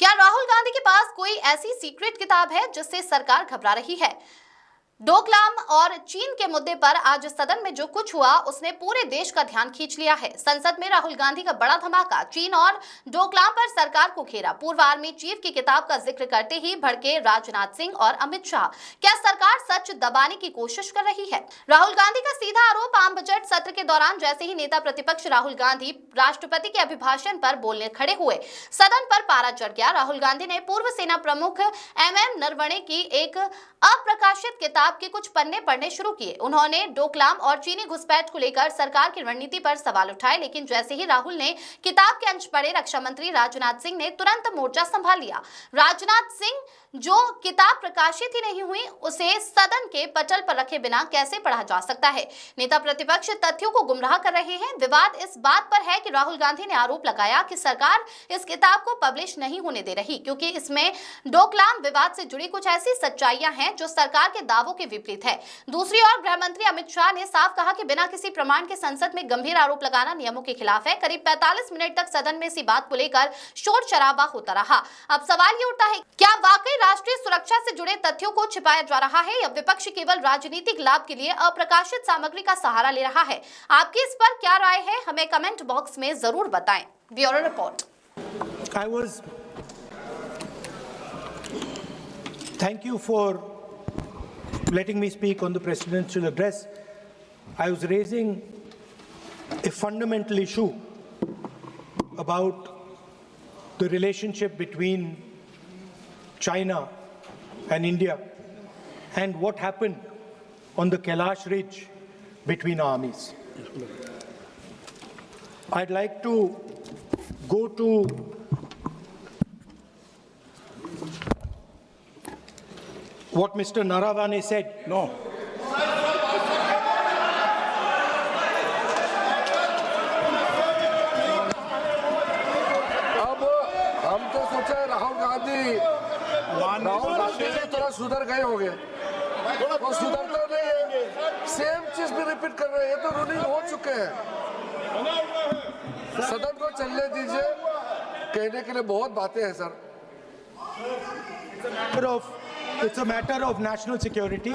क्या राहुल गांधी के पास कोई ऐसी सीक्रेट किताब है जिससे सरकार घबरा रही है? डोकलाम और चीन के मुद्दे पर आज सदन में जो कुछ हुआ उसने पूरे देश का ध्यान खींच लिया है। संसद में राहुल गांधी का बड़ा धमाका, चीन और डोकलाम पर सरकार को घेरा। पूर्व आर्मी चीफ की किताब का जिक्र करते ही भड़के राजनाथ सिंह और अमित शाह। क्या सरकार सच दबाने की कोशिश कर रही है? राहुल गांधी का सीधा आरोप, आम बजट सत्र के दौरान जैसे ही नेता प्रतिपक्ष राहुल गांधी राष्ट्रपति के अभिभाषण पर बोलने खड़े हुए, सदन पर पारा चढ़ गया। राहुल गांधी ने पूर्व सेना प्रमुख MM नरवणे की एक अप्रकाशित किताब के कुछ पन्ने पढ़ने शुरू किए। उन्होंने डोकलाम और चीनी घुसपैठ को लेकर सरकार की रणनीति पर सवाल उठाए, लेकिन जैसे ही राहुल ने किताब के अंश पढ़े, रक्षा मंत्री राजनाथ सिंह ने तुरंत मोर्चा संभाल लिया। राजनाथ सिंह, जो किताब प्रकाशित ही नहीं हुई उसे सदन के पटल पर रखे बिना कैसे पढ़ा जा सकता है? नेता प्रतिपक्ष तथ्यों को गुमराह कर रहे हैं। विवाद इस बात पर है कि राहुल गांधी ने आरोप लगाया कि सरकार इस किताब को पब्लिश नहीं होने दे रही क्योंकि इसमें डोकलाम विवाद से जुड़ी कुछ ऐसी सच्चाइयां हैं जो सरकार के दावों के विपरीत है। दूसरी ओर गृह मंत्री अमित शाह ने साफ कहा कि बिना किसी प्रमाण के संसद में गंभीर आरोप लगाना नियमों के खिलाफ है। करीब 45 मिनट तक सदन में इसी बात को लेकर शोर शराबा होता रहा। अब सवाल ये उठता है, क्या वाकई राष्ट्रीय सुरक्षा से जुड़े तथ्यों को छिपाया जा रहा है या विपक्ष केवल राजनीतिक लाभ के लिए अप्रकाशित सामग्री का सहारा ले रहा है? आपकी इस पर क्या राय है, हमें कमेंट बॉक्स में जरूर बताएं। Bureau report. Thank you for letting me speak on the presidential address. I was raising a fundamental issue about the relationship between China and India and what happened on the Kailash Ridge between armies. I'd like to go to what Mr. Naravane said. No. अब हम तो सोचे राहुल गांधी थोड़ा सुधर गए होंगे, वो सुधरते नहीं है, सेम चीज भी रिपीट कर रहे हैं। तो रूलिंग हो चुके हैं, सदन को चलने दीजिए। कहने के लिए बहुत बातें हैं sir. It's a matter of national security.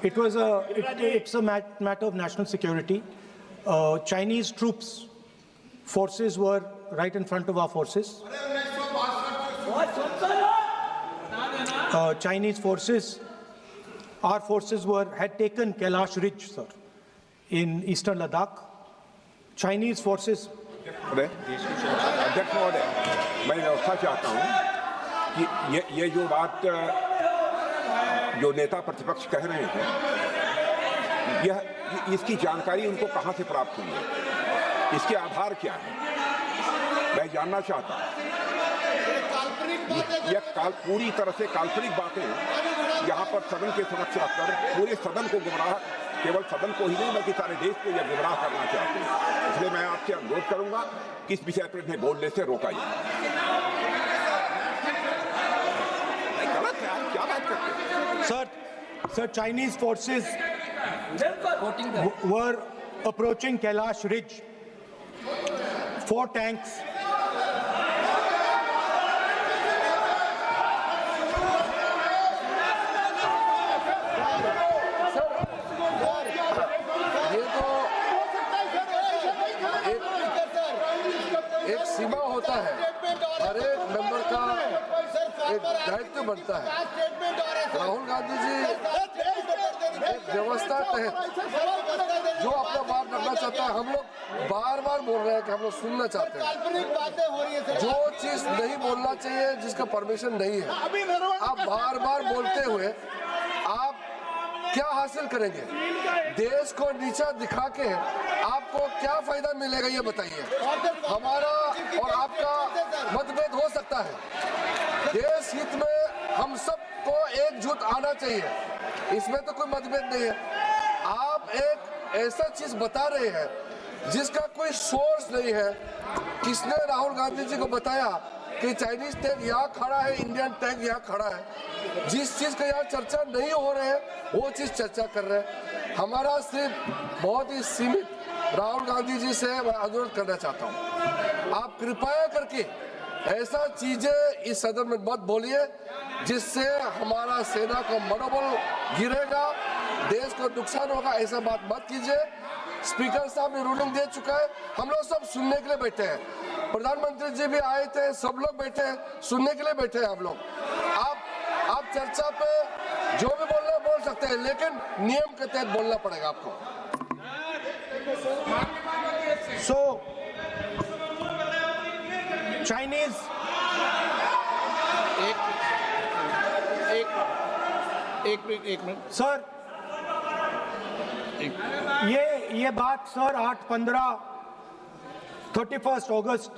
It's a matter of national security. Chinese troops, forces were right in front of our forces. Chinese forces, our forces had taken Kailash Ridge, sir, in eastern Ladakh. Chinese forces. अध्यक्ष महोदय, मैं व्यवस्था चाहता हूँ कि ये जो बात जो नेता प्रतिपक्ष कह रहे हैं, इसकी जानकारी उनको कहाँ से प्राप्त हुई है, इसके आधार क्या है, मैं जानना चाहता हूँ। यह पूरी तरह से काल्पनिक बातें यहाँ पर सदन के समक्ष रखकर पूरे सदन को गुमराह, केवल सदन को ही नहीं बल्कि सारे देश को यह गुमराह करना चाहते हैं। इसलिए मैं आपसे अनुरोध करूंगा कि इस विषय पर इन्हें बोलने से रोका जाए। गलत है, आप क्या बात करते हैं? Sir, Chinese forces were approaching Kailash Ridge. 4 tanks. एक सीमा होता है, हर एक मेंबर का एक दायित्व बनता है। राहुल गांधी जी एक व्यवस्था तहत जो अपना बात रखना चाहता है, हम लोग बार बार बोल रहे हैं कि हम लोग सुनना चाहते हैं। जो चीज नहीं बोलना चाहिए, जिसका परमिशन नहीं है, आप बार बार बोलते हुए आप क्या हासिल करेंगे? देश को नीचा दिखा के आपको क्या फायदा मिलेगा, ये बताइए। हमारा और आपका मतभेद हो सकता है, देश हित में हम सबको एकजुट आना चाहिए, इसमें तो कोई मतभेद नहीं है। आप एक ऐसा चीज बता रहे हैं जिसका कोई सोर्स नहीं है। किसने राहुल गांधी जी को बताया कि चाइनीज टैंक यहाँ खड़ा है, इंडियन टैंक यहाँ खड़ा है? जिस चीज का यहाँ चर्चा नहीं हो रहे है वो चीज चर्चा कर रहे हैं। हमारा सिर्फ बहुत ही सीमित राहुल गांधी जी से मैं अनुरोध करना चाहता हूँ, आप कृपया करके ऐसा चीजें इस सदन में मत बोलिए जिससे हमारा सेना का मनोबल गिरेगा, देश को नुकसान होगा। ऐसा बात मत कीजिए। स्पीकर साहब ने रूलिंग दे चुका है, हम लोग सब सुनने के लिए बैठे हैं। प्रधानमंत्री जी भी आए थे, सब लोग बैठे हैं, सुनने के लिए बैठे हैं हम लोग। आप चर्चा पे जो भी बोलना बोल सकते हैं, लेकिन नियम के तहत बोलना पड़ेगा आपको। So, Chinese एक मिनट सर, ये बात सर 31 अगस्त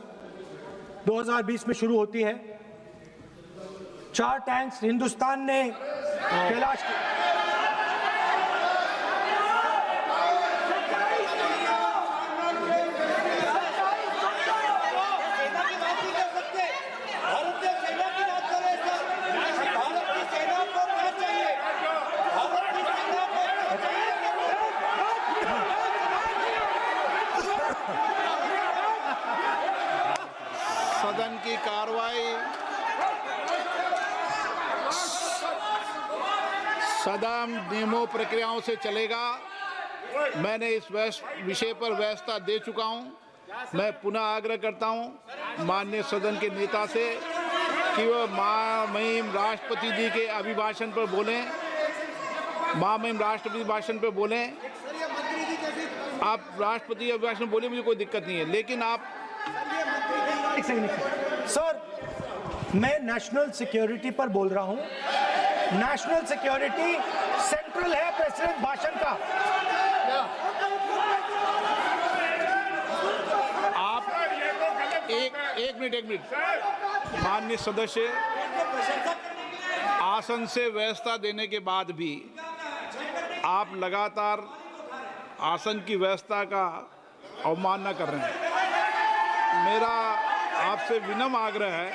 2020 में शुरू होती है। 4 टैंक्स हिंदुस्तान ने कैलाश सदन की कार्रवाई सदन नियमों प्रक्रियाओं से चलेगा। मैंने इस विषय पर व्यवस्था दे चुका हूं। मैं पुनः आग्रह करता हूं माननीय सदन के नेता से कि वह महामहिम राष्ट्रपति जी के अभिभाषण पर बोलें। महामहिम राष्ट्रपति भाषण पर बोलें। आप राष्ट्रपति अभिभाषण बोले, मुझे कोई दिक्कत नहीं है, लेकिन आप सर, मैं नेशनल सिक्योरिटी पर बोल रहा हूं। नेशनल सिक्योरिटी सेंट्रल है प्रेसिडेंट भाषण का। आप एक मिनट माननीय सदस्य, आसन से व्यवस्था देने के बाद भी आप लगातार आसन की व्यवस्था का अवमानना कर रहे हैं। मेरा आपसे विनम्र आग्रह है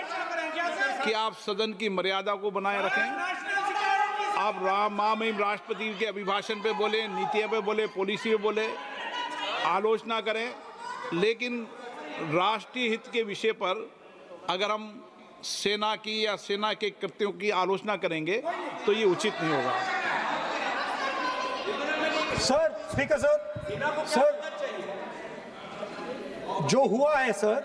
कि आप सदन की मर्यादा को बनाए रखें। आप महामहिम राष्ट्रपति के अभिभाषण पे बोले, नीतियों पे बोले, पॉलिसी पे बोले, आलोचना करें, लेकिन राष्ट्रीय हित के विषय पर अगर हम सेना की या सेना के कृत्यों की आलोचना करेंगे तो ये उचित नहीं होगा। सर, स्पीकर सर, जो हुआ है सर,